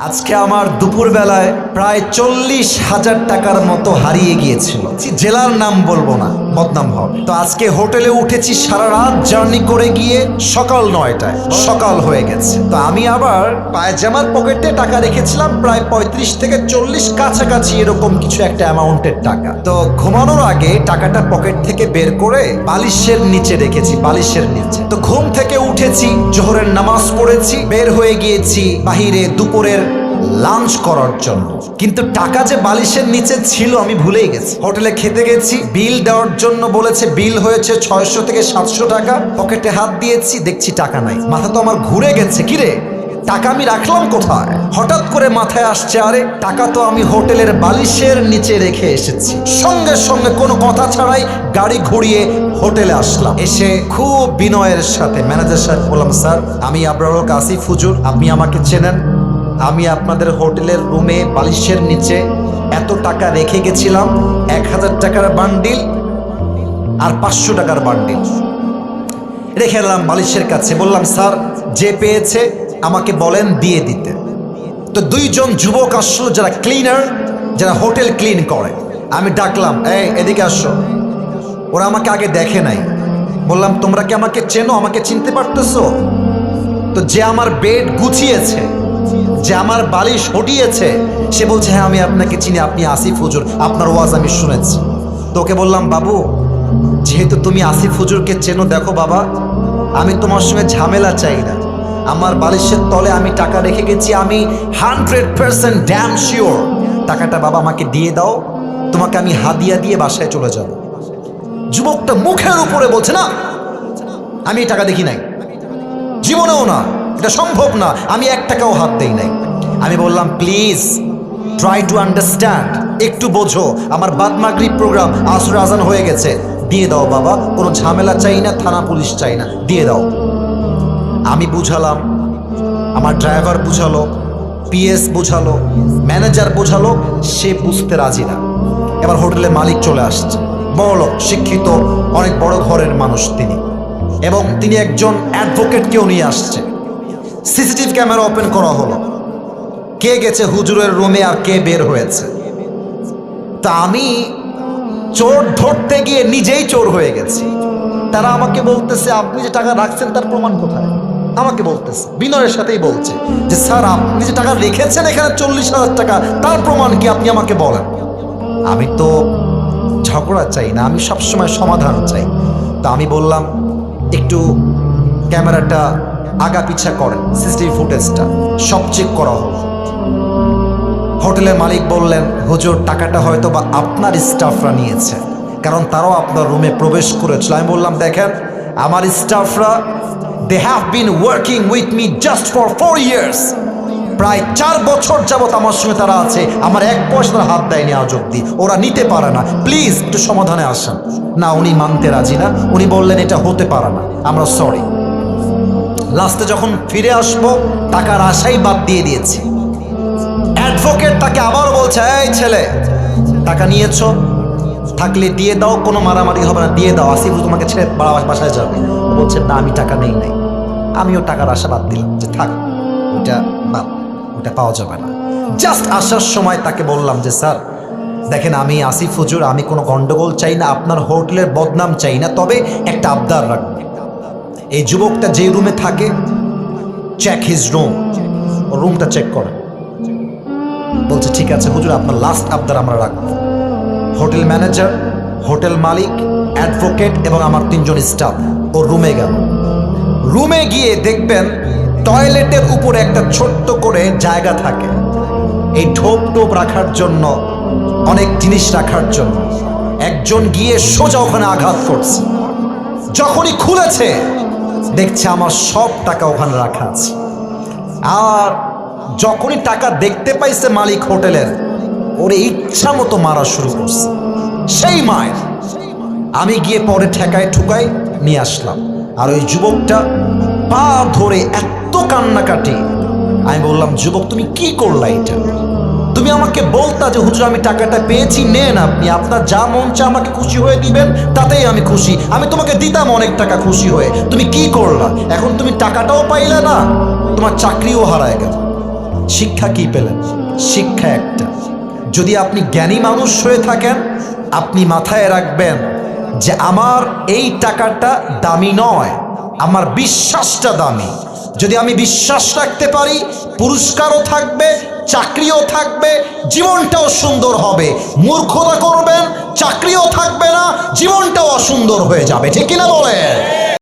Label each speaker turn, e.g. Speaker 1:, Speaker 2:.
Speaker 1: আজকে আমার দুপুর বেলায় প্রায় 40,000 টাকার মতো হারিয়ে গিয়েছিল। জেলার নাম বলবো না, বদনাম হবে। তো আজকে হোটেলে উঠেছি, সারা রাত জার্নি করে গিয়ে সকাল 9টায় সকাল হয়ে গেছে। তো আমি আবার পায়জামার পকেটে টাকা রেখেছিলাম প্রায় 35 থেকে 40 কাছাকাছি এরকম কিছু একটা অ্যামাউন্টের টাকা। তো ঘুমানোর আগে টাকাটা পকেট থেকে বের করে বালিশের নিচে রেখেছি, বালিশের নিচে। তো ঘুম থেকে উঠেছি, জোহরের নামাজ পড়েছি, বের হয়ে গিয়েছি বাহিরে দুপুরের লাঞ্চ করার জন্য। কিন্তু টাকা যে বালিশের নিচে ছিল আমি ভুলেই গেছি। হোটেলে খেতে গেছি, বিল দেওয়ার জন্য বলেছে, বিল হয়েছে 600 থেকে 700 টাকা। পকেটে হাত দিয়েছি, দেখছি টাকা নাই। মাথা তো আমার ঘুরে গেছে, কিরে টাকা আমি রাখলাম কোথায়? হঠাৎ করে মাথায় আসছে, আরে টাকা তো আমি হোটেলের বালিশের নিচে রেখে এসেছি। সঙ্গে সঙ্গে কোনো কথা ছাড়াই গাড়ি ঘুরিয়ে হোটেলে আসলাম। এসে খুব বিনয়ের সাথে ম্যানেজার সাহেব বললাম, স্যার আমি আবরারুল কাসিফ হুজুর, আপনি আমাকে চেনেন। আমি আপনাদের হোটেলের রুমে বালিশের নিচে এত টাকা রেখে গেছিলাম, 1000 টাকার বান্ডিল আর 500 টাকার বান্ডিল রেখে এলাম বালিশের কাছে। বললাম, স্যার যে পেয়েছে আমাকে বলেন দিয়ে দিতে। তো দুইজন যুবক আসলো, যারা ক্লিনার, যারা হোটেল ক্লিন করে। আমি ডাকলাম, এই এদিকে আসো। ওরা আমাকে আগে দেখে নাই। বললাম, তোমরা কি আমাকে চেনো, আমাকে চিনতে পারতেছো? তো যে আমার বেড গুছিয়েছে, যে আমার বালিশ হটিয়েছে, সে বলছে, হ্যাঁ আমি আপনাকে চিনি, আপনি আসিফ হুজুর, আপনার ওয়াজ আমি শুনেছি। তোকে বললাম, বাবু যেহেতু তুমি আসিফ হুজুরকে চেনো, দেখো বাবা আমি তোমার সঙ্গে ঝামেলা চাই না। আমার বালিশের তলে আমি টাকা রেখে গেছি, আমি 100% ড্যাম শিওর টাকাটা বাবা আমাকে দিয়ে দাও, তোমাকে আমি হাদিয়া দিয়ে বাসায় চলে যাব। যুবকটা মুখের উপরে বলছে, না আমি এই টাকা দেখি নাই, জীবনেও না, এটা সম্ভব না, আমি 1 টাকাও হাত দেই নাই। আমি বললাম, প্লিজ ট্রাই টু আন্ডারস্ট্যান্ড, একটু বোঝো, আমার বাদ মাগরিব প্রোগ্রাম, আসর আজান হয়ে গেছে, দিয়ে দাও বাবা, কোনো ঝামেলা চাই না, থানা পুলিশ চাই না, দিয়ে দাও। আমি বুঝালাম, আমার ড্রাইভার বুঝালো, পিএস বুঝালো, ম্যানেজার বুঝালো, সে বুঝতে রাজি না। এবার হোটেলের মালিক চলে আসছে, বড় শিক্ষিত, অনেক বড় ঘরের মানুষ তিনি, এবং তিনি একজন অ্যাডভোকেটকেও নিয়ে আসছে। সিসিটিভি ক্যামেরা ওপেন করা হলো, কে গেছে হুজুরের রুমে আর কে বের হয়েছে। তা আমি চোর ধরতে গিয়ে নিজেই চোর হয়ে গেছি। তারা আমাকে বলতেছে, আপনি যে টাকা রাখছেন তার প্রমাণ কোথায়? আমাকে বলতেছে, বিনয়ের সাথেই বলছে যে, স্যার আপনি যে টাকা রেখেছেন এখানে 40,000 টাকা, তার প্রমাণ কি, আপনি আমাকে বলেন। আমি তো ঝগড়া চাই না, আমি সবসময় সমাধান চাই। তা আমি বললাম, একটু ক্যামেরাটা আগা পিছা করেন, সিসিটিভি ফুটেজটা সব চেক করা হলো। হোটেলের মালিক বললেন, হুজুর টাকাটা হয়তো বা আপনার স্টাফরা নিয়েছে, কারণ তারাও আপনার রুমে প্রবেশ করেছিল। আমি বললাম, দেখেন আমার স্টাফরা, they have been working with me just for 4 years, প্রায় 4 বছর যাবত আমার সঙ্গে তারা আছে, আমার 1 পয়সা হাত দেয়নি আজ অব্দি, ওরা নিতে পারে না, প্লিজ একটু সমাধানে আসেন। না, উনি মানতে রাজি না, উনি বললেন এটা হতে পারে না, আমরা সরি। লাস্টে যখন ফিরে আসবো, টাকার আশাই বাদ দিয়ে দিয়েছি। অ্যাডভোকেট তাকে আবার বলছে, এই ছেলে টাকা নিয়েছো, থাকলে দিয়ে দাও, কোনো মারামারি হবে না, দিয়ে দাও, আসিফ তোমাকে ছেড়ে বাসায় যাবে। ও বলছে, না আমি টাকা নেই নাই। আমিও টাকার আশা বাদ দিলাম, যে থাক ওটা বাদ, ওটা পাওয়া যাবে না। জাস্ট আসার সময় তাকে বললাম যে, স্যার দেখেন আমি আসিফ হুজুর, আমি কোনো গন্ডগোল চাই না, আপনার হোটেলের বদনাম চাই না, তবে একটা আবদার রাখবো, এই যুবকটা যে রুমে থাকে, চেক হিজ রুম, ও রুমটা চেক করে। বলছে, ঠিক আছে হুজুর, আপনার লাস্ট আবদার আমরা রাখবো। হোটেল ম্যানেজার, হোটেল মালিক, অ্যাডভোকেট এবং আমার 3 জন স্টাফ ও রুমে গেল। রুমে গিয়ে দেখবেন টয়লেটের উপরে একটা ছোট্ট করে জায়গা থাকে, এই ঢোপ টোপ রাখার জন্য, অনেক জিনিস রাখার জন্য। একজন গিয়ে সোজা ওখানে আঘাত করছে। যখনই খুলেছে দেখছে আমার সব টাকা ওখানে রাখা আছে। আর যখনই টাকা দেখতে পাইছে মালিক হোটেলের, ওরে ইচ্ছা মতো মারা শুরু করছে, সেই মায়ের। আমি গিয়ে পরে ঠেকায় ঠুকাই নিয়ে আসলাম। আর ওই যুবকটা পা ধরে এত কান্নাকাটি। আমি বললাম, যুবক তুমি কি করলা এটা? তুমি আমাকে বলতা যে হুজুর আমি টাকাটা পেয়েছি, নেন আপনি, আপনার যা মন চা আমাকে খুশি হয়ে দিবেন, তাতেই আমি খুশি, আমি তোমাকে দিতাম অনেক টাকা খুশি হয়ে। তুমি কি করলা? এখন তুমি টাকাটাও পাইলে না, তোমার চাকরিও হারায় গেল। শিক্ষা কি পেলেন? শিক্ষা একটা, যদি আপনি জ্ঞানী মানুষ হয়ে থাকেন, আপনি মাথায় রাখবেন যে আমার এই টাকাটা দামি নয়, আমার বিশ্বাসটা দামি। যদি আমি বিশ্বাস রাখতে পারি, পুরস্কারও থাকবে, চাকরিও থাকবে, জীবনটাও সুন্দর হবে। মূর্খতা করবেন, চাকরিও থাকবে না, জীবনটাও অসুন্দর হয়ে যাবে। ঠিক কিনা বলেন?